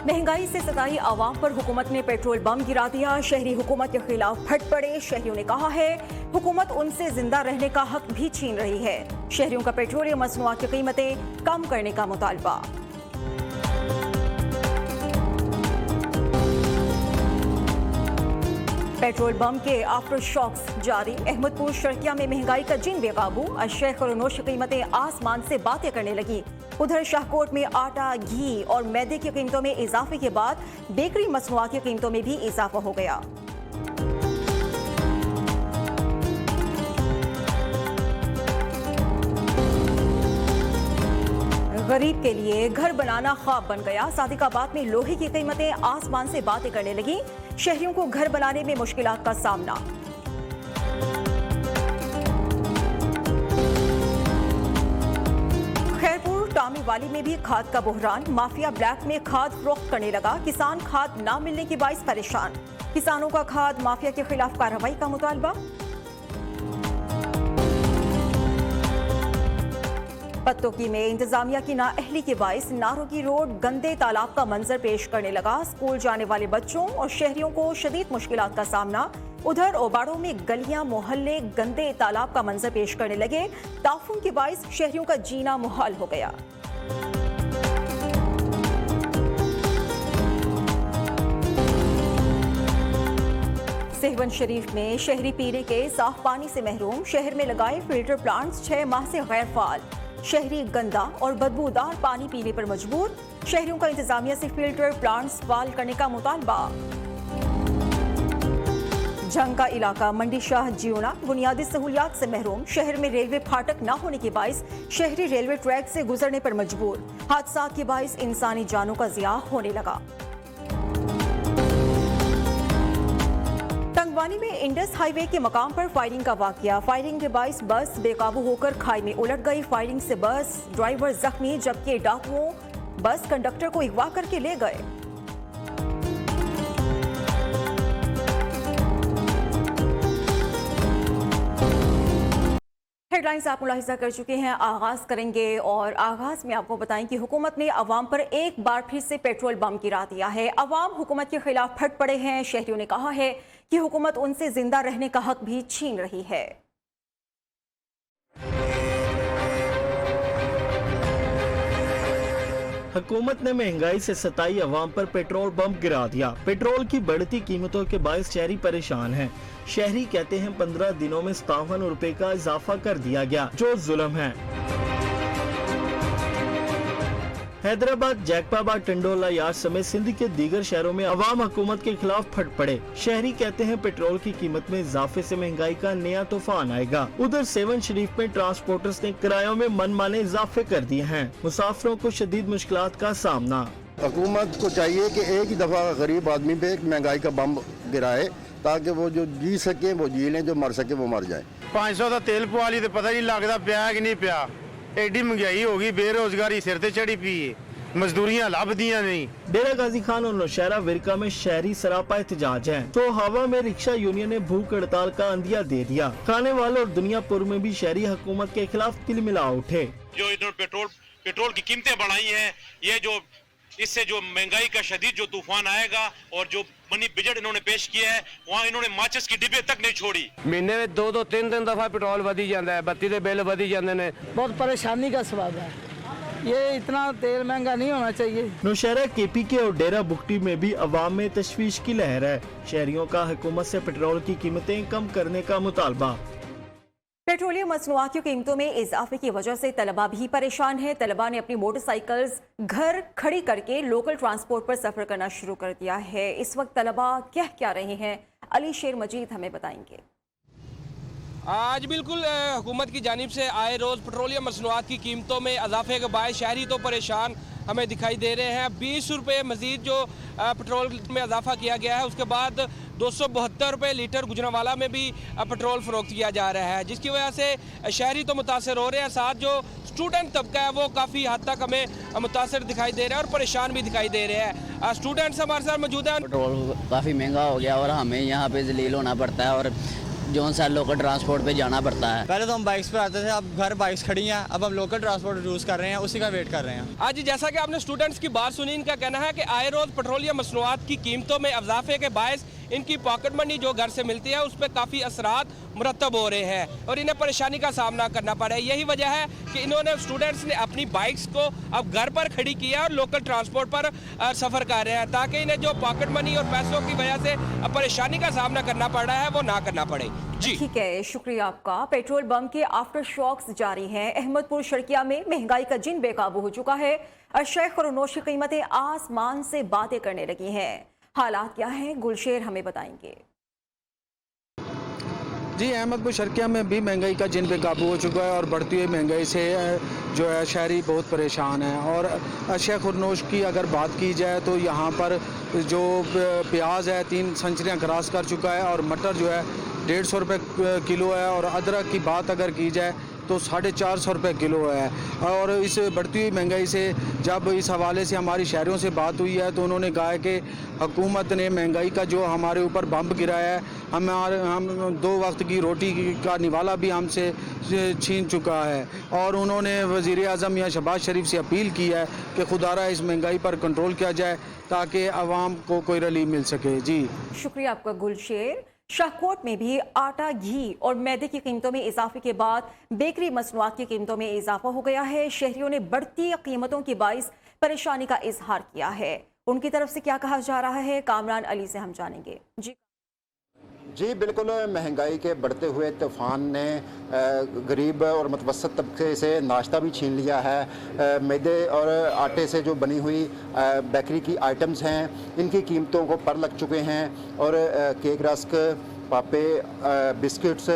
महंगाई से सताई आवाम पर हुकूमत ने पेट्रोल बम गिरा दिया। शहरी हुकूमत के खिलाफ फट पड़े। शहरियों ने कहा है हुकूमत उनसे जिंदा रहने का हक भी छीन रही है। शहरियों का पेट्रोलियम मसनूआत की कीमतें कम करने का मुतालबा। पेट्रोल बम के आफ्टर शॉक्स जारी। अहमदपुर शर्किया में महंगाई का जिन बेकाबू। अशय खरोनोश की कीमतें आसमान से बातें करने लगी। उधर शाहकोट में आटा, घी और मैदे की कीमतों में इजाफे के बाद बेकरी मसनूआत की कीमतों में भी इजाफा हो गया। गरीब के लिए घर बनाना ख्वाब बन गया। सादिकाबाद में लोहे की कीमतें आसमान से बातें करने लगी। शहरियों को घर बनाने में मुश्किलात का सामना। खैरपुर टामी वाली में भी खाद का बुहरान। माफिया ब्लैक में खाद फरोख्त करने लगा। किसान खाद न मिलने के बाइस परेशान। किसानों का खाद माफिया के खिलाफ कार्रवाई का मुतालबा। पत्तोकी में इंतजामिया की नाअहली के बाइस नारोगी रोड गंदे तालाब का मंजर पेश करने लगा। स्कूल जाने वाले बच्चों और शहरियों को शदीद मुश्किलात का सामना। उधर ओबाड़ों में गलियां मोहल्ले गंदे तालाब का मंजर पेश करने लगे। ताफून के बाइस शहरियों का जीना मुहाल हो गया। सेहवन शरीफ में शहरी पीने के साफ पानी से महरूम। शहर में लगाए फिल्टर प्लांट्स 6 माह से गैर फाल। शहरी गंदा और बदबूदार पानी पीने पर मजबूर। शहरियों का इंतजामिया से फिल्टर प्लांट्स फाल करने का मुतालबा। जंग का इलाका मंडी शाह जियोना बुनियादी सहूलियात से महरूम। शहर में रेलवे फाटक न होने के बाइस शहरी रेलवे ट्रैक से गुजरने पर मजबूर। हादसा के बाइस इंसानी जानों का ज़िया होने लगा। टंगवानी में इंडस हाईवे के मकाम पर फायरिंग का वाकया। फायरिंग के बाइस बस बेकाबू होकर खाई में उलट गई। फायरिंग से बस ड्राइवर जख्मी जबकि डाकुओं बस कंडक्टर को अगवा करके ले गए। हेडलाइंस आप मुलाहिजा कर चुके हैं। आगाज करेंगे और आगाज में आपको बताएं कि हुकूमत ने अवाम पर एक बार फिर से पेट्रोल बम गिरा दिया है। अवाम हुकूमत के खिलाफ फट पड़े हैं। शहरियों ने कहा है कि हुकूमत उनसे जिंदा रहने का हक भी छीन रही है। हुकूमत ने महंगाई से सताई अवाम पर पेट्रोल बम गिरा दिया। पेट्रोल की बढ़ती कीमतों के बायस शहरी परेशान हैं। शहरी कहते हैं 15 दिनों में 57 रुपए का इजाफा कर दिया गया, जो जुल्म है। हैदराबाद, जैकबाबाद, टंडोला यार्ड समेत सिंध के दीगर शहरों में अवाम हुकूमत के खिलाफ फट पड़े। शहरी कहते हैं पेट्रोल की कीमत में इजाफे से महंगाई का नया तूफान आएगा। उधर सेवन शरीफ में ट्रांसपोर्टर्स ने किरायों में मनमाने इजाफे कर दिए हैं। मुसाफिरों को शदीद मुश्किलात का सामना। हुकूमत को चाहिए कि एक ही दफा गरीब आदमी पे एक महंगाई का बम गिराए ताकि वो जो जी सके वो जी लें, जो मर सके वो मर जाए। 500 का तेल पवा ली तो पता नहीं लगता पिया कि नहीं पिया। एडी महंगाई होगी, बेरोजगारी सिर ते चढ़ी पी है, मजदूरियां लभदियां नहीं। डेरा गाजी खान और नौशहरा विरका में शहरी सरापा एहतजाज है तो हवा में रिक्शा यूनियन ने भूख हड़ताल का अंदिया दे दिया। खाने वाले और दुनियापुर में भी शहरी हुकूमत के खिलाफ तिलमिला उठे। जो इन्होंने पेट्रोल की कीमतें बढ़ाई हैं, ये जो इससे जो महंगाई का शदीद जो तूफान आएगा और जो मनी बजट इन्होंने पेश किया है, वहाँ इन्होंने माचिस की डिब्बे तक नहीं छोड़ी। महीने में 2-2 3-3 दफा पेट्रोल बढ़ी जाता है, बत्ती के बिल बढ़ी जाते हैं। बहुत परेशानी का सबब है। ये इतना तेल महंगा नहीं होना चाहिए। नौशहरा, केपीके और डेरा बुगटी में भी अवाम में तशवीश की लहर है। शहरियों का हुकूमत से पेट्रोल की कीमतें कम करने का मुतालबा। पेट्रोलियम मसनूआत की कीमतों में इजाफे की वजह से तलबा भी परेशान है। तलबा ने अपनी मोटरसाइकिल्स घर खड़ी करके लोकल ट्रांसपोर्ट पर सफर करना शुरू कर दिया है। इस वक्त तलबा कह क्या रहे हैं, अली शेर मजीद हमें बताएंगे। आज बिल्कुल हुकूमत की जानिब से आए रोज़ पेट्रोलियम मसनूआत की कीमतों में इजाफे के बायस शहरी तो परेशान हमें दिखाई दे रहे हैं। 20 रुपये मजीद जो पेट्रोल में इजाफा किया गया है, उसके बाद 272 रुपये लीटर गुजरांवाला में भी पेट्रोल फरोख्त किया जा रहा है, जिसकी वजह से शहरी तो मुतासर हो रहे हैं। साथ जो स्टूडेंट तबका है वो काफ़ी हद तक हमें मुतासर दिखाई दे रहा है और परेशान भी दिखाई दे रहे हैं। स्टूडेंट्स हमारे साथ मौजूद हैं। पेट्रोल काफ़ी महंगा हो गया और हमें यहाँ पे जलील होना पड़ता है और जो सा लोकल ट्रांसपोर्ट पे जाना पड़ता है। पहले तो हम बाइक्स पे आते थे, अब घर बाइक्स खड़ी हैं, अब हम लोकल ट्रांसपोर्ट यूज़ कर रहे हैं, उसी का वेट कर रहे हैं। आज जैसा कि आपने स्टूडेंट्स की बात सुनी, इनका कहना है कि आए रोज पेट्रोलियम मसनूआत की कीमतों में इजाफे के बायस इनकी पॉकेट मनी जो घर से मिलती है उस पर काफ़ी असरात मुरतब हो रहे हैं और इन्हें परेशानी का सामना करना पड़ा है। यही वजह है कि इन्होंने स्टूडेंट्स ने अपनी बाइक्स को अब घर पर खड़ी किया और लोकल ट्रांसपोर्ट पर सफ़र कर रहे हैं ताकि इन्हें जो पॉकेट मनी और पैसों की वजह से परेशानी का सामना करना पड़ रहा है वो ना करना पड़े। जी ठीक है, शुक्रिया आपका। पेट्रोल बम के आफ्टर शॉक्स जारी हैं। अहमदपुर शर्किया में महंगाई का जिन बेकाबू हो चुका है, अशय खुरनोश की कीमतें आसमान से बातें करने लगी हैं। हालात क्या हैं, गुलशेर हमें बताएंगे। जी, अहमदपुर शर्किया में भी महंगाई का जिन बेकाबू हो चुका है और बढ़ती हुई महंगाई से जो है शहरी बहुत परेशान है। और अशय खुरनोश की अगर बात की जाए तो यहाँ पर जो प्याज है 3 सेंचुरियाँ क्रॉस कर चुका है और मटर जो है 150 रुपये किलो है और अदरक की बात अगर की जाए तो 450 रुपये किलो है। और इस बढ़ती हुई महंगाई से जब इस हवाले से हमारी शहरियों से बात हुई है तो उन्होंने कहा है कि हुकूमत ने महंगाई का जो हमारे ऊपर बम गिराया है, हम 2 वक्त की रोटी का निवाला भी हमसे छीन चुका है। और उन्होंने वज़ीर आज़म या शहबाज शरीफ से अपील की है कि खुदारा इस महंगाई पर कंट्रोल किया जाए ताकि आवाम को कोई रिलीफ मिल सके। जी शुक्रिया आपका गुलशेर। शाहकोट में भी आटा, घी और मैदे की कीमतों में इजाफे के बाद बेकरी मसनूआत की कीमतों में इजाफा हो गया है। शहरियों ने बढ़ती कीमतों के बाइस परेशानी का इजहार किया है। उनकी तरफ से क्या कहा जा रहा है, कामरान अली से हम जानेंगे। जी बिल्कुल, महंगाई के बढ़ते हुए तूफ़ान ने गरीब और मतवसत तबके से नाश्ता भी छीन लिया है। मैदे और आटे से जो बनी हुई बेकरी की आइटम्स हैं इनकी कीमतों को पर लग चुके हैं और केक, रस्क, पापे, बिस्किट्स,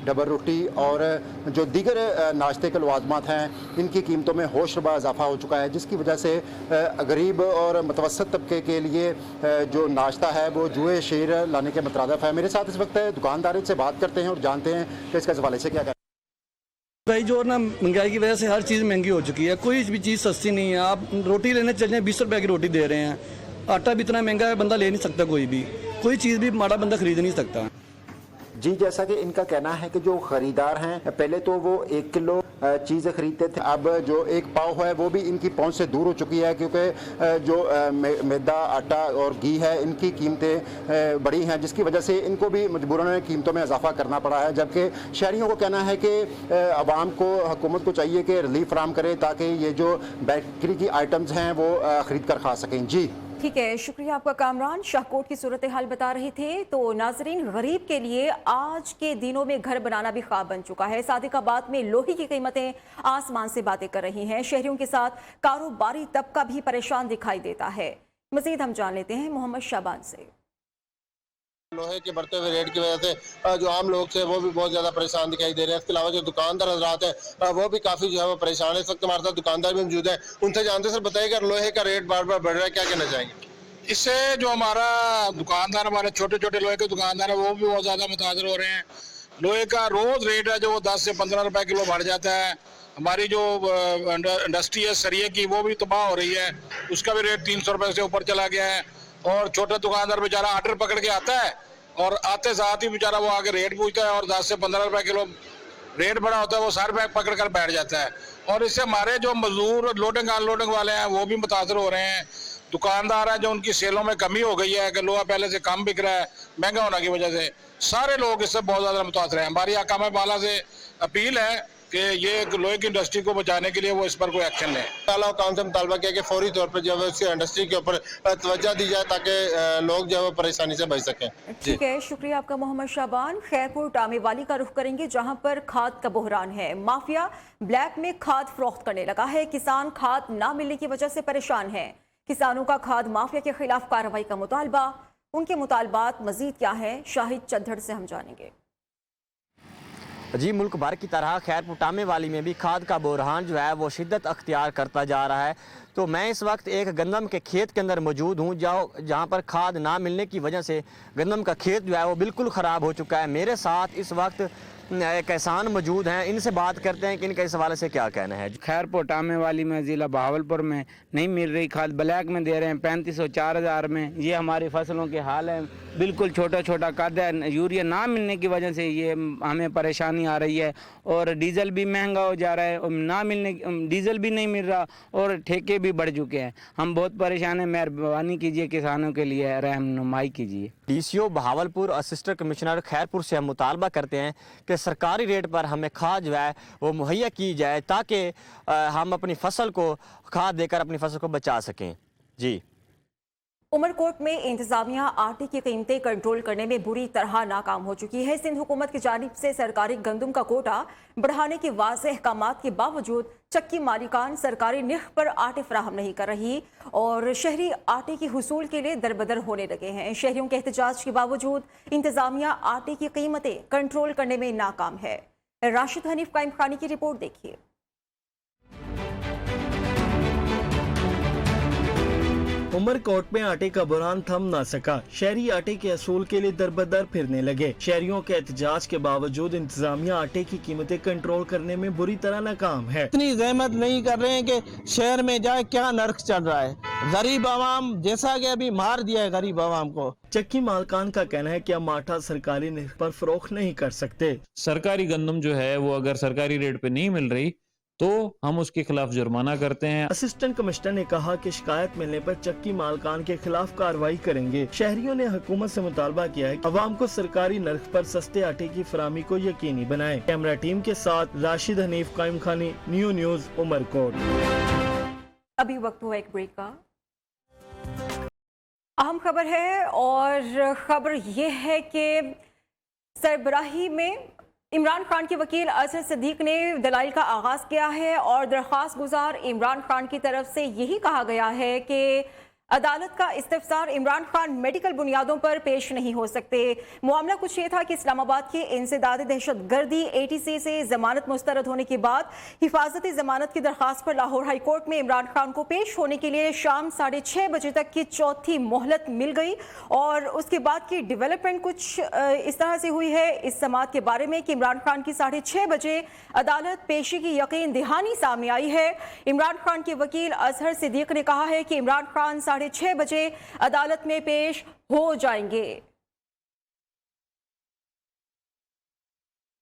डबल रोटी और जो दीगर नाश्ते के लवाजमात हैं इनकी कीमतों में होशरुबा इजाफा हो चुका है, जिसकी वजह से गरीब और मतवसत तबके के लिए जो नाश्ता है वो जुए शेर लाने के मुतरादिफ है। मेरे साथ इस वक्त दुकानदार से बात करते हैं और जानते हैं कि इसके हवाले से क्या कहते हैं। भाई जो ना महंगाई की वजह से हर चीज़ महंगी हो चुकी है, कोई भी चीज़ सस्ती नहीं है। आप रोटी लेने चल जाएं 20 रुपये की रोटी दे रहे हैं, आटा भी इतना महंगा है बंदा ले नहीं सकता, कोई चीज़ भी माड़ा बंदा खरीद नहीं सकता। जी, जैसा कि इनका कहना है कि जो ख़रीदार हैं पहले तो वो 1 किलो चीज़ें ख़रीदते थे, अब जो 1 पाव है वो भी इनकी पहुंच से दूर हो चुकी है क्योंकि जो मैदा, आटा और घी है इनकी कीमतें बढ़ी हैं, जिसकी वजह से इनको भी मजबूरन कीमतों में इजाफा करना पड़ा है। जबकि शहरियों को कहना है कि आवाम को, हुकूमत को चाहिए कि रिलीफ फराहम करे ताकि ये जो बेकरी की आइटम्स हैं वो ख़रीद कर खा सकें। जी ठीक है, शुक्रिया आपका कामरान। शाहकोट की सूरत हाल बता रहे थे। तो नाजरीन, गरीब के लिए आज के दिनों में घर बनाना भी ख्वाब बन चुका है। सादिकाबाद में लोहे की कीमतें आसमान से बातें कर रही हैं। शहरियों के साथ कारोबारी तबका भी परेशान दिखाई देता है। मजीद हम जान लेते हैं मोहम्मद शाबान से। लोहे के बढ़ते हुए रेट की वजह से जो आम लोग थे वो भी बहुत ज़्यादा परेशान दिखाई दे रहे हैं। इसके अलावा जो दुकानदार हजरात हैं वो भी काफ़ी जो है वो परेशान है। इस वक्त हमारे साथ दुकानदार भी मौजूद है, उनसे जानते सर बताइएगा लोहे का रेट बार बार बढ़ रहा है, क्या कहना चाहेंगे? इससे जो हमारा दुकानदार, हमारे छोटे छोटे लोहे के दुकानदार है वो भी बहुत ज़्यादा मुतासर हो रहे हैं। लोहे का रोज़ रेट है जो 10 से 15 रुपए किलो बढ़ जाता है। हमारी जो इंडस्ट्री है सरिये की वो भी तबाह हो रही है, उसका भी रेट 300 रुपए से ऊपर चला गया है। और छोटा दुकानदार बेचारा ऑर्डर पकड़ के आता है और आते साथ ही बेचारा वो आगे रेट पूछता है और 10 से 15 रुपए किलो रेट बड़ा होता है, वो सारे बैग पकड़ कर बैठ जाता है। और इससे हमारे जो मजदूर लोडिंग अनलोडिंग वाले हैं वो भी मुतासर हो रहे हैं। दुकानदार है जो उनकी सेलों में कमी हो गई है कि लोहा पहले से कम बिक रहा है महंगा होने की वजह से, सारे लोग इससे बहुत ज़्यादा मुतासर हैं। हमारी हकाम बाला से अपील है कि ये लोहे की इंडस्ट्री को बचाने के लिए वो इस पर कोई एक्शन लें। ताला काम से मुतालबा किया कि फौरी तौर पर जो है उसकी इंडस्ट्री के ऊपर तवज्जो दी जाए ताकि लोग जो है परेशानी से बच सकें। ठीक है, शुक्रिया आपका मोहम्मद शाबान। खैरपुर टामेवाली का रुख करेंगे जहां पर खाद का बहरान है। माफिया ब्लैक में खाद फरोख्त करने लगा है। किसान खाद ना मिलने की वजह से परेशान है। किसानों का खाद माफिया के खिलाफ कार्रवाई का मुतालबा। उनके मुतालबात मजीद क्या है, शाहिद चद्दड़ से हम जानेंगे। जी, मुल्क भर की तरह खैरपुर टामेवाली में भी खाद का बहरान जो है वो शिद्दत अख्तियार करता जा रहा है। तो मैं इस वक्त एक गंदम के खेत के अंदर मौजूद हूँ जहाँ पर खाद ना मिलने की वजह से गंदम का खेत जो है वो बिल्कुल ख़राब हो चुका है। मेरे साथ इस वक्त एक किसान मौजूद हैं, इनसे बात करते हैं कि इनका इस हवाले से क्या कहना है। खैर पोटामे वाली में ज़िला बहावलपुर में नहीं मिल रही खाद, ब्लैक में दे रहे हैं 3500 4000 में। ये हमारी फसलों के हाल है, बिल्कुल छोटा छोटा कद है। यूरिया ना मिलने की वजह से ये हमें परेशानी आ रही है और डीजल भी महंगा हो जा रहा है और ना मिलने डीजल भी नहीं मिल रहा और ठेके भी बढ़ चुके हैं। हम बहुत परेशान हैं, मेहरबानी कीजिए, किसानों के लिए रहनुमाई कीजिए। DCO Bahawalpur assistant commissioner Khairpur से हम मुतालबा करते हैं कि सरकारी रेट पर हमें खाद जो है वो मुहैया की जाए ताकि हम अपनी फसल को खाद देकर अपनी फसल को बचा सकें। जी। उमरकोट में इंतजामिया आटे की कीमतें कंट्रोल करने में बुरी तरह नाकाम हो चुकी है। सिंध हुकूमत की जानिब से सरकारी गंदम का कोटा बढ़ाने के वाज़ेह अहकामात के बावजूद चक्की मालिकान सरकारी निर्ख पर आटे फराहम नहीं कर रही और शहरी आटे की हुसूल के लिए दरबदर होने लगे हैं। शहरियों के एहतजाज के बावजूद इंतजामिया आटे की कीमतें कंट्रोल करने में नाकाम है। राशिद हनीफ काइम खानी की रिपोर्ट देखिए। उमरकोट में आटे का बुरहान थम ना सका। शहरी आटे के असूल के लिए दरबदर फिरने लगे। शहरियों के एहतजाज के बावजूद इंतजामिया आटे की कीमतें कंट्रोल करने में बुरी तरह नाकाम है। इतनी जहमत नहीं कर रहे हैं कि शहर में जाए, क्या नर्क चल रहा है। गरीब आवाम जैसा कि अभी मार दिया है गरीब आवाम को। चक्की मालकान का कहना है कि हम आटा सरकारी निर्ख पर फरोख्त नहीं कर सकते। सरकारी गंदम जो है वो अगर सरकारी रेट पे नहीं मिल रही तो हम उसके खिलाफ जुर्माना करते हैं। असिस्टेंट कमिश्नर ने कहा कि शिकायत मिलने पर चक्की मालकान के खिलाफ कार्रवाई करेंगे। शहरियों ने हुकूमत से मुतालबा किया है कि अवाम को सरकारी नर्ख पर सस्ते आटे की फराहमी को यकीनी बनाएं। कैमरा टीम के साथ राशिद हनीफ काइम खानी, न्यू न्यूज उमरकोट। अभी वक्त हुआ एक ब्रेक का। अहम खबर है और खबर ये है कि सरबराही में इमरान खान के वकील अजहर सिद्दीक ने दलाइल का आगाज किया है और दरख्वास्त गुजार इमरान खान की तरफ से यही कहा गया है कि अदालत का इस्तिफसार इमरान खान मेडिकल बुनियादों पर पेश नहीं हो सकते। मामला कुछ ये था कि इस्लामाबाद की इंसदाद दहशतगर्दी ATC से जमानत मुस्तरद होने के बाद हिफाजती जमानत की दरख्वास्त पर लाहौर हाई कोर्ट में इमरान खान को पेश होने के लिए शाम 6:30 बजे तक की चौथी मोहलत मिल गई और उसके बाद की डेवलपमेंट कुछ इस तरह से हुई है इस समात के बारे में कि इमरान खान की 6:30 बजे अदालत पेशी की यकीन दहानी सामने आई है। इमरान खान के वकील अजहर सिद्दीक ने कहा है कि इमरान खान 6:30 बजे अदालत में पेश हो जाएंगे।